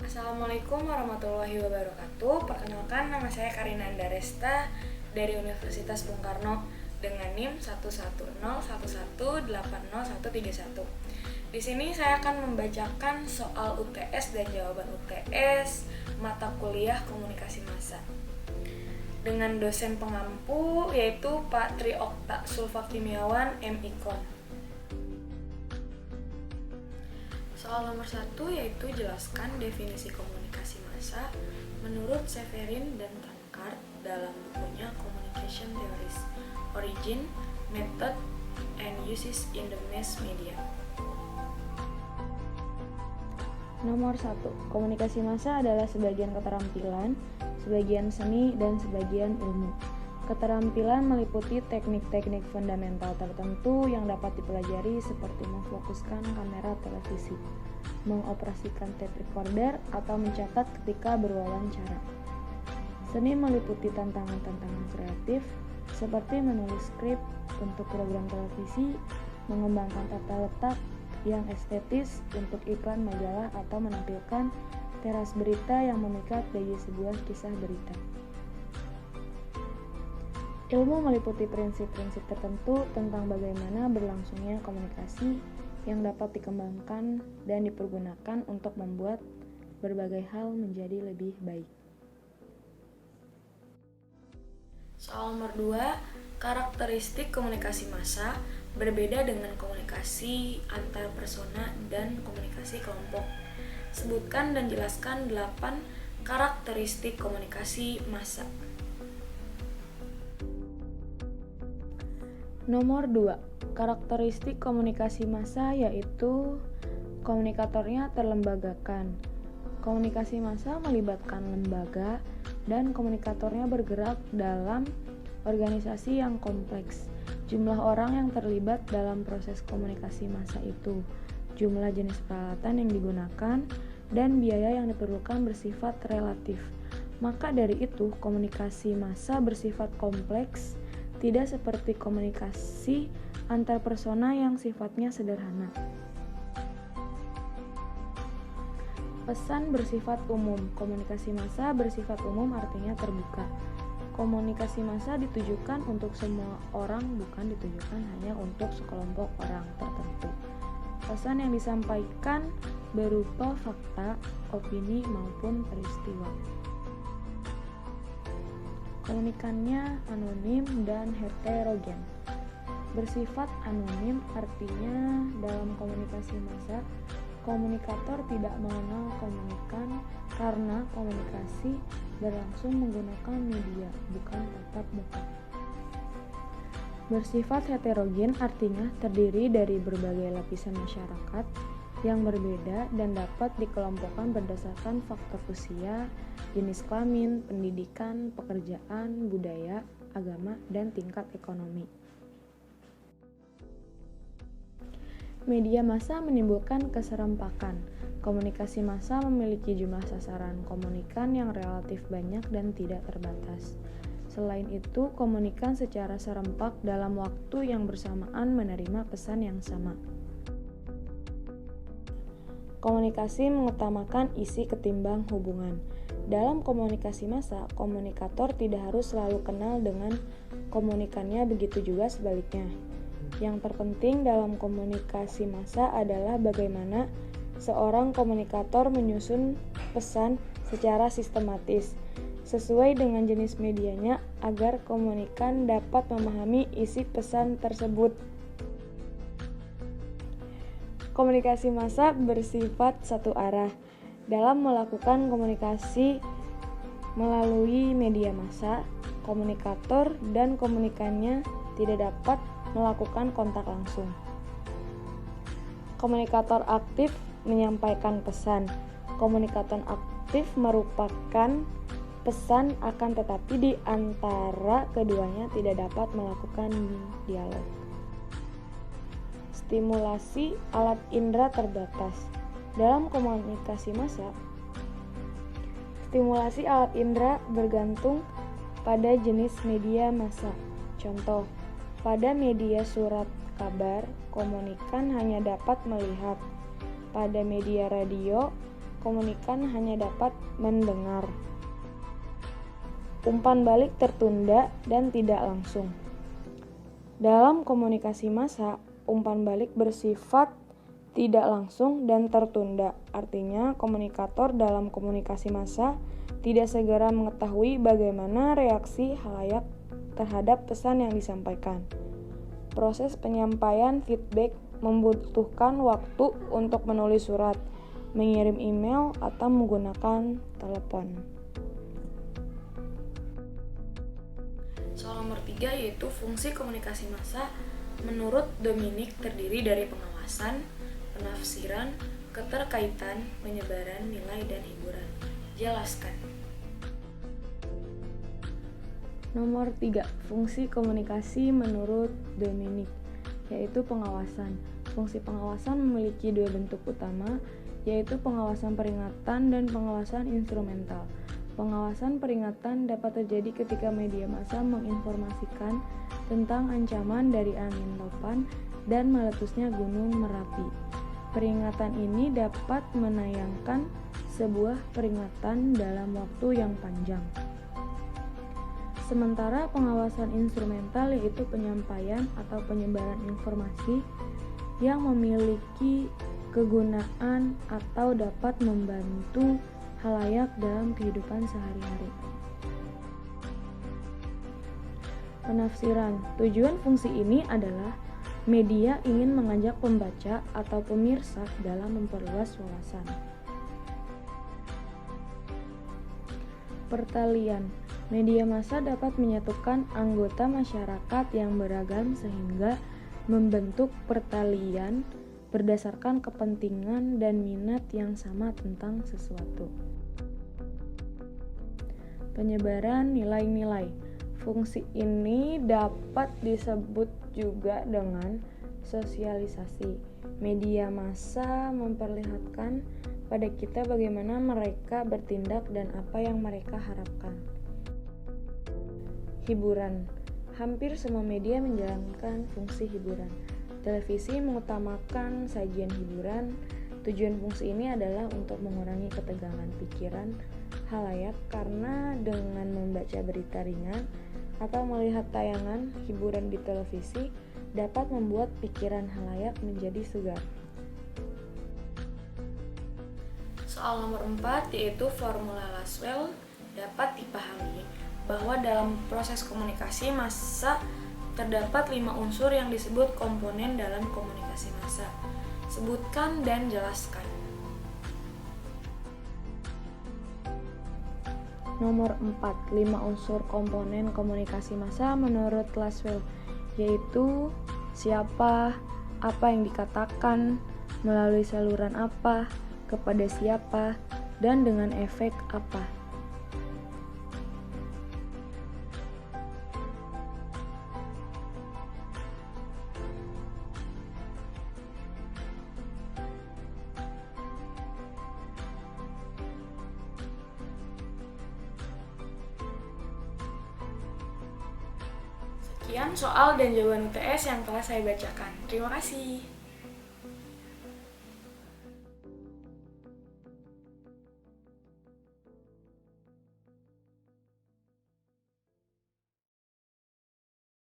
Assalamualaikum warahmatullahi wabarakatuh. Perkenalkan, nama saya Karina Andaresta dari Universitas Bung Karno dengan NIM 11011808131. Di sini saya akan membacakan soal UTS dan jawaban UTS mata kuliah komunikasi massa dengan dosen pengampu yaitu Pak Tri Okta Sulfakimiawan MIKON. Soal nomor 1 yaitu jelaskan definisi komunikasi massa menurut Severin dan Tankard dalam bukunya Communication Theories, Origin, Method, and Uses in the Mass Media. Nomor 1. Komunikasi massa adalah sebagian keterampilan, sebagian seni, dan sebagian ilmu. Keterampilan meliputi teknik-teknik fundamental tertentu yang dapat dipelajari seperti memfokuskan kamera televisi, mengoperasikan tape recorder, atau mencatat ketika berwawancara. Seni meliputi tantangan-tantangan kreatif seperti menulis skrip untuk program televisi, mengembangkan tata letak yang estetis untuk iklan majalah, atau menampilkan teras berita yang memikat bagi sebuah kisah berita. Ilmu meliputi prinsip-prinsip tertentu tentang bagaimana berlangsungnya komunikasi yang dapat dikembangkan dan dipergunakan untuk membuat berbagai hal menjadi lebih baik. Soal nomor 2, karakteristik komunikasi massa berbeda dengan komunikasi antar persona dan komunikasi kelompok. Sebutkan dan jelaskan 8 karakteristik komunikasi massa. Nomor 2. Karakteristik komunikasi massa yaitu komunikatornya terlembagakan. Komunikasi massa melibatkan lembaga dan komunikatornya bergerak dalam organisasi yang kompleks. Jumlah orang yang terlibat dalam proses komunikasi massa itu, jumlah jenis peralatan yang digunakan, dan biaya yang diperlukan bersifat relatif. Maka dari itu, komunikasi massa bersifat kompleks, tidak seperti komunikasi antar persona yang sifatnya sederhana. Pesan bersifat umum. Komunikasi massa bersifat umum artinya terbuka. Komunikasi massa ditujukan untuk semua orang, bukan ditujukan hanya untuk sekelompok orang tertentu. Pesan yang disampaikan berupa fakta, opini, maupun peristiwa. Komunikannya anonim dan heterogen. Bersifat anonim artinya dalam komunikasi massa, komunikator tidak mengenal komunikan karena komunikasi berlangsung menggunakan media, bukan tatap muka. Bersifat heterogen artinya terdiri dari berbagai lapisan masyarakat yang berbeda dan dapat dikelompokkan berdasarkan faktor usia, jenis kelamin, pendidikan, pekerjaan, budaya, agama, dan tingkat ekonomi. Media massa menimbulkan keserempakan. Komunikasi massa memiliki jumlah sasaran komunikan yang relatif banyak dan tidak terbatas. Selain itu, komunikan secara serempak dalam waktu yang bersamaan menerima pesan yang sama. Komunikasi mengutamakan isi ketimbang hubungan. Dalam komunikasi massa, komunikator tidak harus selalu kenal dengan komunikannya, begitu juga sebaliknya. Yang terpenting dalam komunikasi massa adalah bagaimana seorang komunikator menyusun pesan secara sistematis, sesuai dengan jenis medianya agar komunikan dapat memahami isi pesan tersebut. Komunikasi massa bersifat satu arah. Dalam melakukan komunikasi melalui media massa, komunikator dan komunikannya tidak dapat melakukan kontak langsung. Komunikator aktif menyampaikan pesan. Komunikator aktif merupakan pesan, akan tetapi di antara keduanya tidak dapat melakukan dialog. Stimulasi alat indera terbatas. Dalam komunikasi massa, stimulasi alat indera bergantung pada jenis media massa. Contoh, pada media surat kabar, komunikan hanya dapat melihat. Pada media radio, komunikan hanya dapat mendengar. Umpan balik tertunda dan tidak langsung. Dalam komunikasi massa, umpan balik bersifat tidak langsung dan tertunda. Artinya, komunikator dalam komunikasi massa tidak segera mengetahui bagaimana reaksi khalayak terhadap pesan yang disampaikan. Proses penyampaian feedback membutuhkan waktu untuk menulis surat, mengirim email, atau menggunakan telepon. Soal nomor 3 yaitu fungsi komunikasi massa menurut Dominic terdiri dari pengawasan, penafsiran, keterkaitan, penyebaran, nilai, dan hiburan. Jelaskan. Nomor 3. Fungsi komunikasi menurut Dominic, yaitu pengawasan. Fungsi pengawasan memiliki dua bentuk utama, yaitu pengawasan peringatan dan pengawasan instrumental. Pengawasan peringatan dapat terjadi ketika media massa menginformasikan tentang ancaman dari angin topan dan meletusnya Gunung Merapi. Peringatan ini dapat menayangkan sebuah peringatan dalam waktu yang panjang. Sementara pengawasan instrumental yaitu penyampaian atau penyebaran informasi yang memiliki kegunaan atau dapat membantu khalayak dalam kehidupan sehari-hari. Penafsiran. Tujuan fungsi ini adalah media ingin mengajak pembaca atau pemirsa dalam memperluas wawasan. Pertalian. Media massa dapat menyatukan anggota masyarakat yang beragam sehingga membentuk pertalian berdasarkan kepentingan dan minat yang sama tentang sesuatu. Penyebaran nilai-nilai. Fungsi ini dapat disebut juga dengan sosialisasi. Media massa memperlihatkan pada kita bagaimana mereka bertindak dan apa yang mereka harapkan. Hiburan. Hampir semua media menjalankan fungsi hiburan. Televisi mengutamakan sajian hiburan. Tujuan fungsi ini adalah untuk mengurangi ketegangan pikiran khalayak karena dengan membaca berita ringan atau melihat tayangan hiburan di televisi dapat membuat pikiran khalayak menjadi segar. Soal nomor 4 yaitu formula Lasswell dapat dipahami bahwa dalam proses komunikasi massa terdapat 5 unsur yang disebut komponen dalam komunikasi massa. Sebutkan dan jelaskan. Nomor 4. 5 unsur komponen komunikasi massa menurut Lasswell, yaitu siapa, apa yang dikatakan, melalui saluran apa, kepada siapa, dan dengan efek apa. Sekian soal dan jawaban UTS yang telah saya bacakan. Terima kasih.